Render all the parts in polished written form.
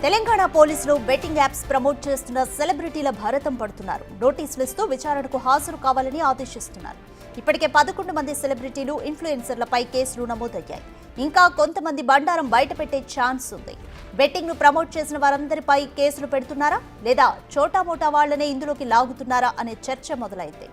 తెలంగాణ పోలీసులు betting apps promote చేస్తున్న సెలబ్రిటీల భారతం పడుతున్నారు. నోటీసులు ఇస్తూ విచారణకు హాజరు కావాలని ఆదేశిస్తున్నారు. ఇప్పటికే 11 మంది సెలబ్రిటీలు, ఇన్ఫ్లుయెన్సర్లపై కేసులు నమోదయ్యాయి. ఇంకా కొంతమంది బండారం బయటపెట్టే ఛాన్స్ ఉంది. బెట్టింగ్ ను ప్రమోట్ చేసిన వారందరిపై కేసులు పెడుతున్నారా లేదా చోటామోటా వాళ్లనే ఇందులోకి లాగుతున్నారా అనే చర్చ మొదలైంది.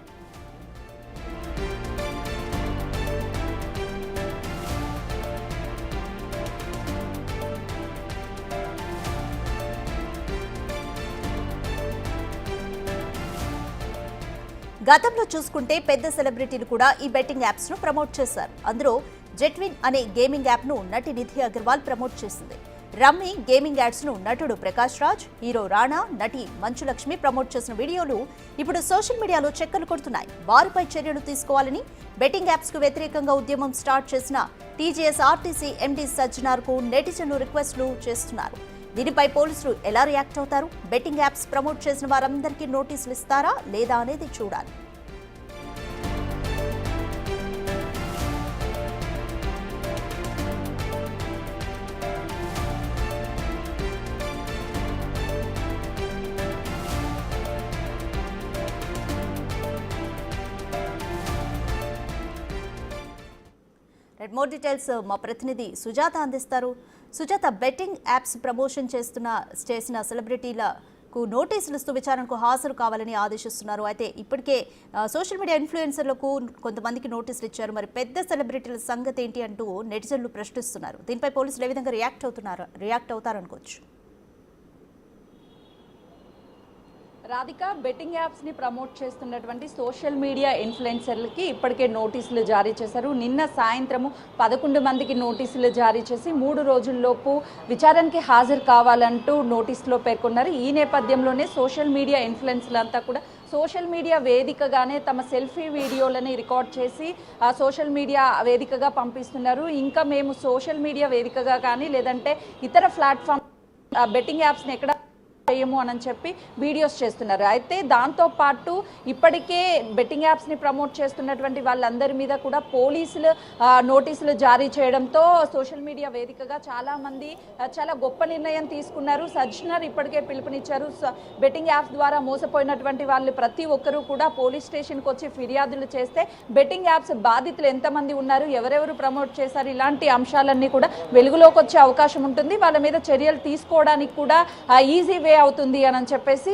గతంలో చూసుకుంటే పెద్ద సెలబ్రిటీలు కూడా ఈ బెట్టింగ్ యాప్స్ ను ప్రమోట్ చేశారు. అందులో జెట్విన్ అనే గేమింగ్ యాప్ ను నటి నిధి అగర్వాల్ ప్రమోట్ చేసింది. రమ్మీ గేమింగ్ యాడ్స్ ను నటుడు ప్రకాష్ రాజ్, హీరో రాణా, నటి మంచు లక్ష్మి ప్రమోట్ చేసిన వీడియోలు ఇప్పుడు సోషల్ మీడియాలో చక్కర్లు కొడుతున్నాయి. వారిపై చర్యలు తీసుకోవాలని బెట్టింగ్ యాప్స్ కు వ్యతిరేకంగా ఉద్యమం స్టార్ట్ చేసిన టీజీఎస్ ఆర్టీసీ ఎండీ సజ్జనార్ కు నెటిజన్లు రిక్వెస్ట్లు చేస్తున్నారు. దీనిపై పోలీసులు ఎలా రియాక్ట్ అవుతారు? బెట్టింగ్ యాప్స్ ప్రమోట్ చేసిన వారందరికీ నోటీసులు ఇస్తారా లేదా అనేది చూడాలి. మోర్ డీటెయిల్స్ మా ప్రతినిధి సుజాత అందిస్తారు. సుజాత, బెట్టింగ్ యాప్స్ ప్రమోషన్ చేసిన సెలబ్రిటీలకు నోటీసులు ఇస్తూ విచారణకు హాజరు కావాలని ఆదేశిస్తున్నారు. అయితే ఇప్పటికే సోషల్ మీడియా ఇన్ఫ్లుయెన్సర్లకు కొంతమందికి నోటీసులు ఇచ్చారు. మరి పెద్ద సెలబ్రిటీల సంగతి ఏంటి అంటూ నెటిజన్లు ప్రశ్నిస్తున్నారు. దీనిపై పోలీసులు ఏ విధంగా రియాక్ట్ అవుతారనుకోవచ్చు? రాధిక, బెట్టింగ్ యాప్స్ని ప్రమోట్ చేస్తున్నటువంటి సోషల్ మీడియా ఇన్ఫ్లుయెన్సర్లకి ఇప్పటికే నోటీసులు జారీ చేశారు. నిన్న సాయంత్రము 11 మందికి నోటీసులు జారీ చేసి 3 రోజుల్లోపు విచారణకి హాజరు కావాలంటూ నోటీసులో పేర్కొన్నారు. ఈ నేపథ్యంలోనే సోషల్ మీడియా ఇన్ఫ్లుయెన్సర్లంతా కూడా సోషల్ మీడియా వేదికగానే తమ సెల్ఫీ వీడియోలని రికార్డ్ చేసి ఆ సోషల్ మీడియా వేదికగా పంపిస్తున్నారు. ఇంకా మేము సోషల్ మీడియా వేదికగా కానీ లేదంటే ఇతర ప్లాట్ఫామ్ బెట్టింగ్ యాప్స్ని ఎక్కడ చేయము అని చెప్పి వీడియోస్ చేస్తున్నారు. అయితే దాంతోపాటు ఇప్పటికే బెట్టింగ్ యాప్స్ని ప్రమోట్ చేస్తున్నటువంటి వాళ్ళందరి మీద కూడా పోలీసులు నోటీసులు జారీ చేయడంతో సోషల్ మీడియా వేదికగా చాలామంది చాలా గొప్ప నిర్ణయం తీసుకున్నారు. సజ్జనర్ ఇప్పటికే పిలుపునిచ్చారు. బెట్టింగ్ యాప్స్ ద్వారా మోసపోయినటువంటి వాళ్ళు ప్రతి ఒక్కరూ కూడా పోలీస్ స్టేషన్కి వచ్చి ఫిర్యాదులు చేస్తే బెట్టింగ్ యాప్స్ బాధితులు ఎంతమంది ఉన్నారు, ఎవరెవరు ప్రమోట్ చేశారు, ఇలాంటి అంశాలన్నీ కూడా వెలుగులోకి వచ్చే అవకాశం ఉంటుంది. వాళ్ళ మీద చర్యలు తీసుకోవడానికి కూడా ఈజీ వే అవుతుంది అని చెప్పేసి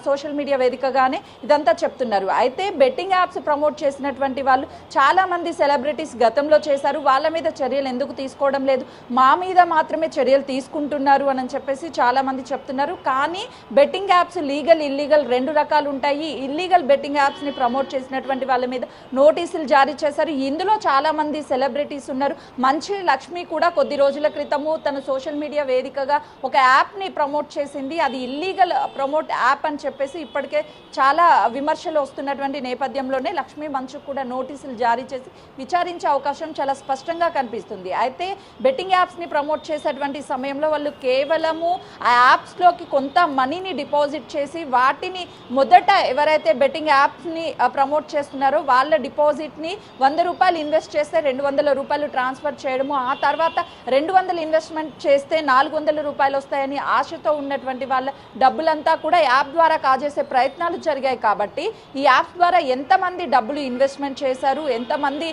సోషల్ మీడియా వేదికగానే ఇదంతా చెప్తున్నారు. అయితే బెట్టింగ్ యాప్స్ ప్రమోట్ చేసినటువంటి వాళ్ళు చాలా మంది సెలబ్రిటీస్ గతంలో చేశారు. వాళ్ళ మీద చర్యలు ఎందుకు తీసుకోవడం లేదు, మా మీద మాత్రమే చర్యలు తీసుకుంటున్నారు అని చెప్పేసి చాలా మంది చెప్తున్నారు. కానీ బెట్టింగ్ యాప్స్ లీగల్, ఇల్లీగల్ 2 రకాలు ఉంటాయి. ఇల్లీగల్ బెట్టింగ్ యాప్స్ ని ప్రమోట్ చేసినటువంటి వాళ్ళ మీద నోటీసులు జారీ చేశారు. ఇందులో చాలా మంది సెలబ్రిటీస్ ఉన్నారు. మంచు లక్ష్మి కూడా కొద్ది రోజుల క్రితము తన సోషల్ మీడియా వేదికగా ఒక యాప్ ని ప్రమోట్ చేసింది. అది ఇల్లీగల్ ప్రమోట్ యాప్ అని చెప్పేసి ఇప్పటికే చాలా విమర్శలు వస్తున్నటువంటి నేపథ్యంలోనే లక్ష్మీ మంచు కూడా నోటీసులు జారీ చేసి విచారించే అవకాశం చాలా స్పష్టంగా కనిపిస్తుంది. అయితే బెట్టింగ్ యాప్స్ని ప్రమోట్ చేసేటువంటి సమయంలో వాళ్ళు కేవలము ఆ యాప్స్లోకి కొంత మనీని డిపాజిట్ చేసి వాటిని మొదట ఎవరైతే బెట్టింగ్ యాప్స్ని ప్రమోట్ చేస్తున్నారో వాళ్ళ డిపాజిట్ని 100 రూపాయలు ఇన్వెస్ట్ చేస్తే 200 రూపాయలు ట్రాన్స్ఫర్ చేయడము, ఆ తర్వాత 200 ఇన్వెస్ట్మెంట్ చేస్తే 400 రూపాయలు వస్తాయని ఆశతో ఉన్నటువంటి వాళ్ళ డబ్బులంతా కూడా యాప్ ద్వారా కాజేసే ప్రయత్నాలు జరిగాయి. కాబట్టి ఈ యాప్స్ ద్వారా ఎంతమంది డబ్బులు ఇన్వెస్ట్మెంట్ చేశారు, ఎంతమంది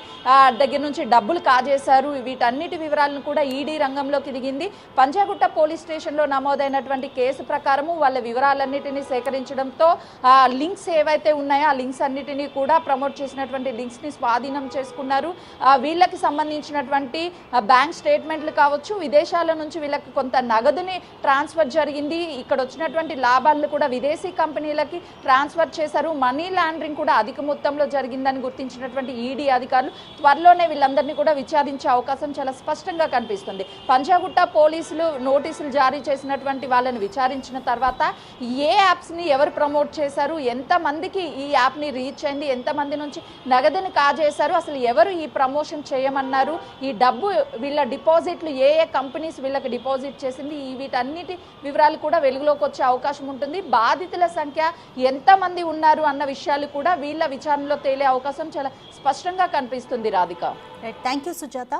దగ్గర నుంచి డబ్బులు కాజేశారు, వీటన్నిటి వివరాలను కూడా ఈడీ రంగంలోకి దిగింది. పంజాగుట్ట పోలీస్ స్టేషన్లో నమోదైనటువంటి కేసు ప్రకారము వాళ్ళ వివరాలన్నిటినీ సేకరించడంతో లింక్స్ ఏవైతే ఉన్నాయో ఆ లింక్స్ అన్నిటినీ కూడా ప్రమోట్ చేసినటువంటి లింక్స్ని స్వాధీనం చేసుకున్నారు. వీళ్ళకి సంబంధించినటువంటి బ్యాంక్ స్టేట్మెంట్లు కావచ్చు, విదేశాల నుంచి వీళ్ళకి కొంత నగదుని ట్రాన్స్ఫర్ జరిగింది. ఇక్కడ వచ్చినటువంటి లాభాలను కూడా విదేశీ కంపెనీలకి ట్రాన్స్ఫర్ చేశారు. మనీ లాండరింగ్ కూడా అధిక మొత్తంలో జరిగిందని గుర్తించినటువంటి ఈడీ అధికారులు త్వరలోనే వీళ్ళందరినీ కూడా విచారించే అవకాశం చాలా స్పష్టంగా కనిపిస్తుంది. పంజాగుట్ట పోలీసులు నోటీసులు జారీ చేసినటువంటి వాళ్ళని విచారించిన తర్వాత ఏ యాప్స్ని ఎవరు ప్రమోట్ చేశారు, ఎంతమందికి ఈ యాప్ని రీచ్ అయింది, ఎంతమంది నుంచి నగదుని కాజేశారు, అసలు ఎవరు ఈ ప్రమోషన్ చేయమన్నారు, ఈ డబ్బు వీళ్ళ డిపాజిట్లు ఏ కంపెనీస్ వీళ్ళకి డిపాజిట్ చేసింది, వీటన్నిటి వివరాలు కూడా వెలుగులోకి వచ్చే అవకాశం ఉంటుంది. బాధితుల సంఖ్య ఎంతమంది ఉన్నారు అన్న విషయాలు కూడా వీళ్ళ విచారణలో తేలే అవకాశం చాలా స్పష్టంగా కనిపిస్తుంది. Radhika, thank you Sujatha.